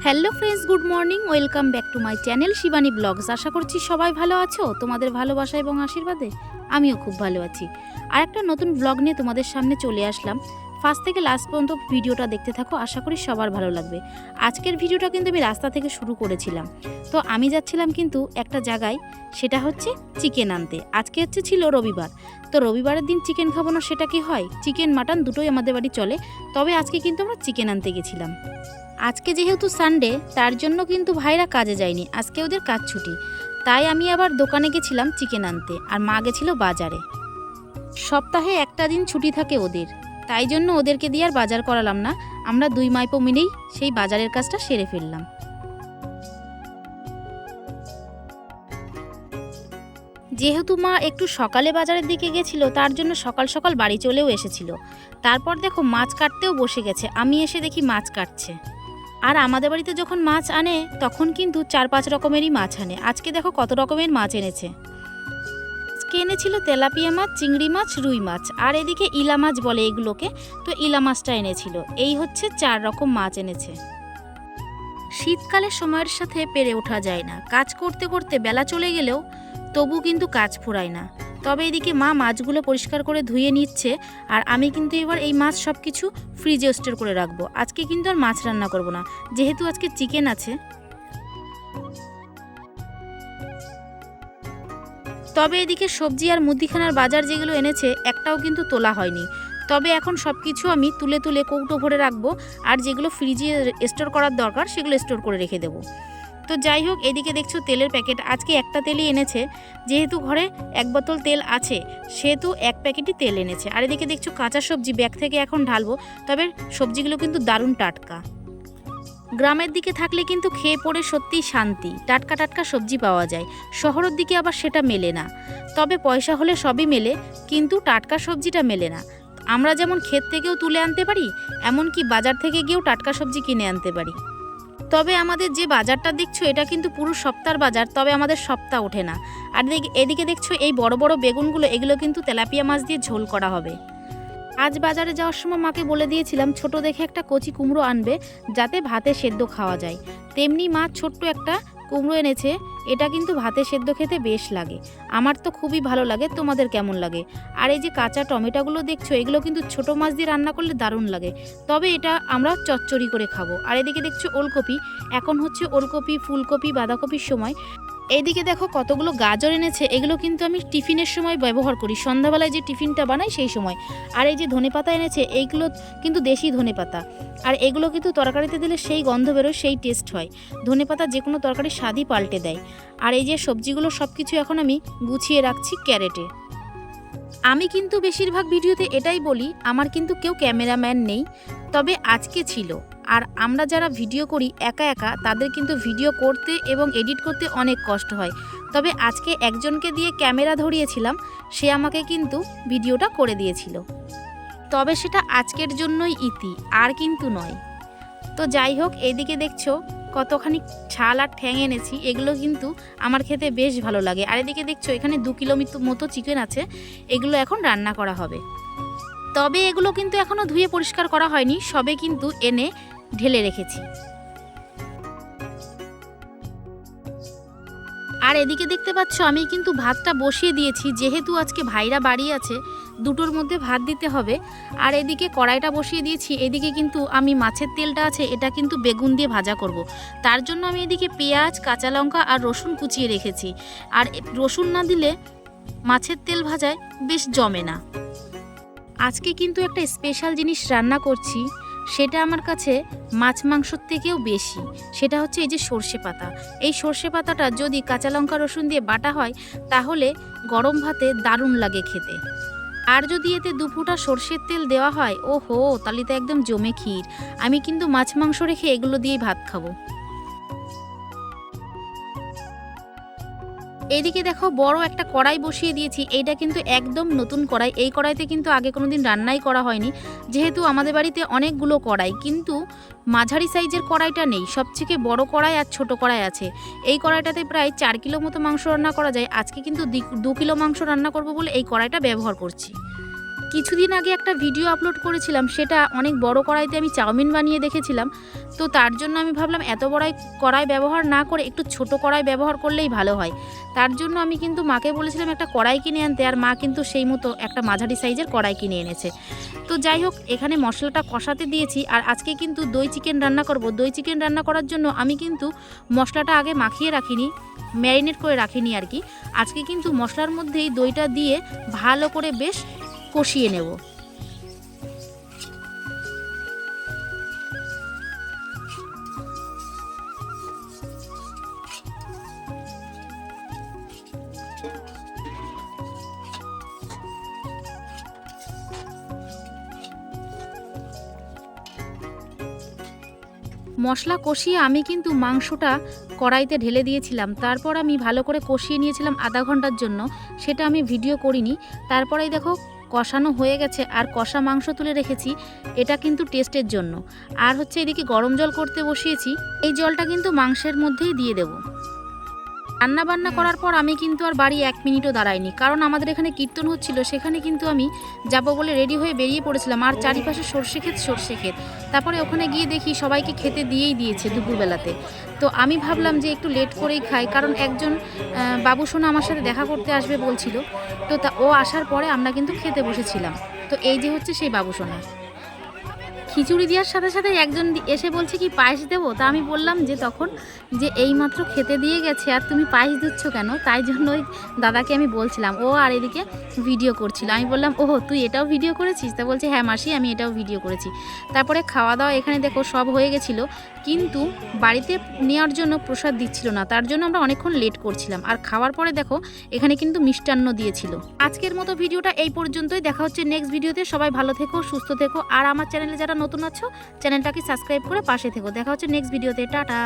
Hello friends, good morning. Welcome back to my channel Shivani vlogs. আশা করছি সবাই ভালো আছো। তোমাদের ভালোবাসা এবং আশীর্বাদে আমিও খুব ভালো আছি। আর একটা নতুন ব্লগ নিয়ে তোমাদের সামনে চলে আসলাম। ফার্স্ট থেকে লাস্ট পর্যন্ত ভিডিওটা দেখতে থাকো, আশা করি সবার ভালো লাগবে। আজকের ভিডিওটা কিন্তু আমি রাস্তা থেকে শুরু করেছিলাম। তো আমি যাচ্ছিলাম কিন্তু একটা জায়গায়, সেটা হচ্ছে চিকেন আনতে। আজকে ছিল রবিবার। তো রবিবারের দিন চিকেন খাবো না সেটা কি হয়? চিকেন মাটন দুটোই আমাদের বাড়ি চলে। তবে আজকে কিন্তু আমরা চিকেন আনতে গেছিলাম। আজকে যেহেতু সানডে, তার জন্য কিন্তু ভাইরা কাজে যায়নি, আজকে ওদের কাজ ছুটি। তাই আমি আবার দোকানে গেছিলাম চিকেন আনতে, আর মা গেছিল বাজারে। সপ্তাহে একটা দিন ছুটি থাকে ওদের, তাই জন্য ওদেরকে দিয়ে আর বাজার করালাম না। আমরা দুই মাইপো মিলেই সেই বাজারের কাজটা সেরে ফেললাম। যেহেতু মা একটু সকালে বাজারের দিকে গেছিল, তার জন্য সকাল সকাল বাড়ি চলেও এসেছিল। তারপর দেখো মাছ কাটতেও বসে গেছে। আমি এসে দেখি মাছ কাটছে। আর আমাদের বাড়িতে যখন মাছ আনে তখন কিন্তু 4-5 রকমেরই মাছ আনে। আজকে দেখো কত রকমের মাছ এনেছে। আজকে এনেছিল তেলাপিয়া মাছ, চিংড়ি মাছ, রুই মাছ, আর এদিকে ইলা মাছ বলে এগুলোকে। তো ইলা মাছটা এনেছিল। এই হচ্ছে 4 রকম মাছ এনেছে। শীতকালে সময়ের সাথে পেরে ওঠা যায় না। কাজ করতে করতে বেলা চলে গেলেও তবু কিন্তু কাজ ফুরায় না। তবে এদিকে মা মাছগুলো পরিষ্কার করে ধুয়ে নিচ্ছে, আর আমি কিন্তু এবার এই মাছ সব কিছু ফ্রিজে স্টোর করে রাখবো। আজকে কিন্তু আর মাছ রান্না করব না, যেহেতু আজকে চিকেন আছে। তবে এদিকে সবজি আর মুদিখানার বাজার যেগুলো এনেছে, একটাও কিন্তু তোলা হয়নি। তবে এখন সব কিছু আমি তুলে তুলে কৌটো ভরে রাখবো, আর যেগুলো ফ্রিজে স্টোর করার দরকার সেগুলো স্টোর করে রেখে দেবো। তো যাই হোক, এদিকে দেখছো তেলের প্যাকেট আজকে একটা তেলই এনেছে। যেহেতু ঘরে 1 বোতল তেল আছে, সেহেতু 1 প্যাকেটই তেল এনেছে। আর এদিকে দেখছো কাঁচা সবজি ব্যাগ থেকে এখন ঢালবো। তবে সবজিগুলো কিন্তু দারুণ টাটকা। গ্রামের দিকে থাকলে কিন্তু খেয়ে পড়ে সত্যিই শান্তি, টাটকা টাটকা সবজি পাওয়া যায়। শহরের দিকে আবার সেটা মেলে না। তবে পয়সা হলে সবই মেলে, কিন্তু টাটকা সবজিটা মেলে না। আমরা যেমন ক্ষেত থেকেও তুলে আনতে পারি, এমনকি বাজার থেকে গিয়েও টাটকা সবজি কিনে আনতে পারি। তবে আমাদের যে বাজারটা দেখছো, এটা কিন্তু পুরো সপ্তাহের বাজার, তবে আমাদের সপ্তাহ ওঠে না। আর এদিকে দেখছো এই বড় বড় বেগুনগুলো, এগুলো কিন্তু তেলাপিয়া মাছ দিয়ে ঝোল করা হবে। আজ বাজারে যাওয়ার সময় মাকে বলে দিয়েছিলাম ছোট দেখে একটা কচি কুমড়ো আনবে, যাতে ভাতে সেদ্ধ খাওয়া যায়। তেমনি মা ছোট্ট একটা কুমড়ো এনেছে। এটা কিন্তু ভাতে সেদ্ধ খেতে বেশ লাগে। আমার তো খুবই ভালো লাগে। তোমাদের কেমন লাগে? আর এই যে কাঁচা টমেটোগুলো দেখছো, এগুলো কিন্তু ছোট মাছ দিয়ে রান্না করলে দারুণ লাগে। তবে এটা আমরা চচ্চড়ি করে খাবো। আর এদিকে দেখছো ওলকপি। এখন হচ্ছে ওলকপি, ফুলকপি, বাঁধাকপির সময়। এইদিকে দেখো কতগুলো গাজর এনেছে। এগুলো কিন্তু আমি টিফিনের সময় ব্যবহার করি, সন্ধ্যাবেলায় যে টিফিনটা বানাই সেই সময়। আর এই যে ধনেপাতা এনেছে, এইগুলো কিন্তু দেশি ধনেপাতা। আর এগুলো কিন্তু তরকারিতে দিলে সেই গন্ধ বেরোয়, সেই টেস্ট হয়। ধনেপাতা যে কোনো তরকারির স্বাদই পাল্টে দেয়। আর এই যে সবজিগুলো সব কিছু এখন আমি গুছিয়ে রাখছি ক্যারেটে। আমি কিন্তু বেশিরভাগ ভিডিওতে এটাই বলি, আমার কিন্তু কেউ ক্যামেরাম্যান নেই। তবে আজকে ছিল। আর আমরা যারা ভিডিও করি একা একা, তাদের কিন্তু ভিডিও করতে এবং এডিট করতে অনেক কষ্ট হয়। তবে আজকে একজনকে দিয়ে ক্যামেরা ধরিয়েছিলাম, সে আমাকে কিন্তু ভিডিওটা করে দিয়েছিল। তবে সেটা আজকের জন্যই ইতি, আর কিন্তু নয়। তো যাই হোক, এইদিকে দেখছো কতখানি ছাল আর ঠ্যাং এনেছি। এগুলো কিন্তু আমার খেতে বেশ ভালো লাগে। আর এদিকে দেখছো এখানে 2 কিলো মতো চিকেন আছে। এগুলো এখন রান্না করা হবে। তবে এগুলো কিন্তু এখনও ধুয়ে পরিষ্কার করা হয়নি, সবে কিন্তু এনে ঢেলে রেখেছি। আর এদিকে দেখতে পাচ্ছ আমি কিন্তু ভাতটা বসিয়ে দিয়েছি, যেহেতু আজকে ভাইরা বাড়ি আছে, দুটোর মধ্যে ভাত দিতে হবে। আর এদিকে কড়াইটা বসিয়ে দিয়েছি। এদিকে কিন্তু আমি মাছের তেলটা আছে, এটা কিন্তু বেগুন দিয়ে ভাজা করব। তার জন্য আমি এদিকে পেঁয়াজ, কাঁচা লঙ্কা আর রসুন কুচিয়ে রেখেছি। আর রসুন না দিলে মাছের তেল ভাজায় বেশ জমে না। আজকে কিন্তু একটা স্পেশাল জিনিস রান্না করছি, সেটা আমার কাছে মাছ মাংসর থেকেও বেশি। সেটা হচ্ছে এই যে সর্ষে পাতা। এই সর্ষে পাতাটা যদি কাঁচা লঙ্কা রসুন দিয়ে বাটা হয়, তাহলে গরম ভাতে দারুণ লাগে খেতে। আর যদি এতে 2 ফোঁটা সর্ষের তেল দেওয়া হয়, ওহো, তাহলে তো একদম জমে ক্ষীর। আমি কিন্তু মাছ মাংস রেখে এগুলো দিয়েই ভাত খাবো। এইদিকে দেখো বড় একটা কড়াই বসিয়ে দিয়েছি। এইটা কিন্তু একদম নতুন কড়াই। এই কড়াইতে কিন্তু আগে কোনোদিন রান্নাই করা হয়নি। যেহেতু আমাদের বাড়িতে অনেকগুলো কড়াই, কিন্তু মাঝারি সাইজের কড়াইটা নেই। সবথেকে বড় কড়াই আর ছোট কড়াই আছে। এই কড়াইটাতে প্রায় 4 কিলো মতো মাংস রান্না করা যায়। আজকে কিন্তু 2 কিলো মাংস রান্না করব বলে এই কড়াইটা ব্যবহার করছি। কিছুদিন আগে একটা ভিডিও আপলোড করেছিলাম, সেটা অনেক বড় কড়াইতে আমি চাউমিন বানিয়ে দেখেছিলাম। তো তার জন্য আমি ভাবলাম এত বড় কড়াই ব্যবহার না করে একটু ছোট কড়াই ব্যবহার করলেই ভালো হয়। তার জন্য আমি কিন্তু মাকে বলেছিলাম একটা কড়াই কিনে আনতে, আর মা কিন্তু সেই মতো একটা মাঝারি সাইজের কড়াই কিনে এনেছে। তো যাই হোক, এখানে মশলাটা কষাতে দিয়েছি। আর আজকে কিন্তু দই চিকেন রান্না করব। দই চিকেন রান্না করার জন্য আমি কিন্তু মশলাটা আগে মাখিয়ে রাখিনি, ম্যারিনেট করে রাখিনি আর কি। আজকে কিন্তু মশলার মধ্যেই দইটা দিয়ে ভালো করে বেশ কষিয়ে নেব। মশলা কষিয়ে আমি কিন্তু মাংসটা কড়াইতে ঢেলে দিয়েছিলাম। তারপর আমি ভালো করে কষিয়ে নিয়েছিলাম আধা ঘন্টার জন্য, সেটা আমি ভিডিও করিনি। তারপরেই দেখো কষানো হয়ে গেছে, আর কষা মাংস তুলে রেখেছি, এটা কিন্তু টেস্টের জন্য। আর হচ্ছে এদিকে গরম জল করতে বসিয়েছি, এই জলটা কিন্তু মাংসের মধ্যেই দিয়ে দেবো। রান্না বান্না করার পর আমি কিন্তু আর বাড়ি 1 মিনিটও দাঁড়াইনি, কারণ আমাদের এখানে কীর্তন হচ্ছিল, সেখানে কিন্তু আমি যাব বলে রেডি হয়ে বেরিয়ে পড়েছিলাম। আর চারিপাশে সর্ষে ক্ষেত। তারপরে ওখানে গিয়ে দেখি সবাইকে খেতে দিয়েই দিয়েছে দুপুরবেলাতে। তো আমি ভাবলাম যে একটু লেট করেই খাই, কারণ একজন বাবুসোনা আমার সাথে দেখা করতে আসবে বলছিল। তো ও আসার পরে আমরা কিন্তু খেতে বসেছিলাম। তো এই যে হচ্ছে সেই বাবুসোনা। খিচুড়ি দেওয়ার সাথে সাথে একজন এসে বলছে কি পায়েস দেবো। তা আমি বললাম যে তখন যে এইমাত্র খেতে দিয়ে গেছে আর তুমি পায়েস দিচ্ছ কেন, তাই জন্য ওই দাদাকে আমি বলছিলাম। ও আর এদিকে ভিডিও করছিল। আমি বললাম ওহো তুই এটাও ভিডিও করেছিস? তা বলছে হ্যাঁ মাসি আমি এটাও ভিডিও করেছি। তারপরে খাওয়া দাওয়া এখানে দেখো সব হয়ে গেছিলো, কিন্তু বাড়িতে নেওয়ার জন্য প্রসাদ দিচ্ছিল না, তার জন্য আমরা অনেকক্ষণ লেট করছিলাম। আর খাওয়ার পরে দেখো এখানে কিন্তু মিষ্টান্ন দিয়েছিল। আজকের মতো ভিডিওটা এই পর্যন্তই। দেখা হচ্ছে নেক্সট ভিডিওতে। সবাই ভালো থেকো, সুস্থ থেকো। আর আমার চ্যানেলে যারা নতুন আছো চ্যানেলটাকে সাবস্ক্রাইব করে পাশে থেকো। দেখা হচ্ছে নেক্সট ভিডিওতে। টাটা।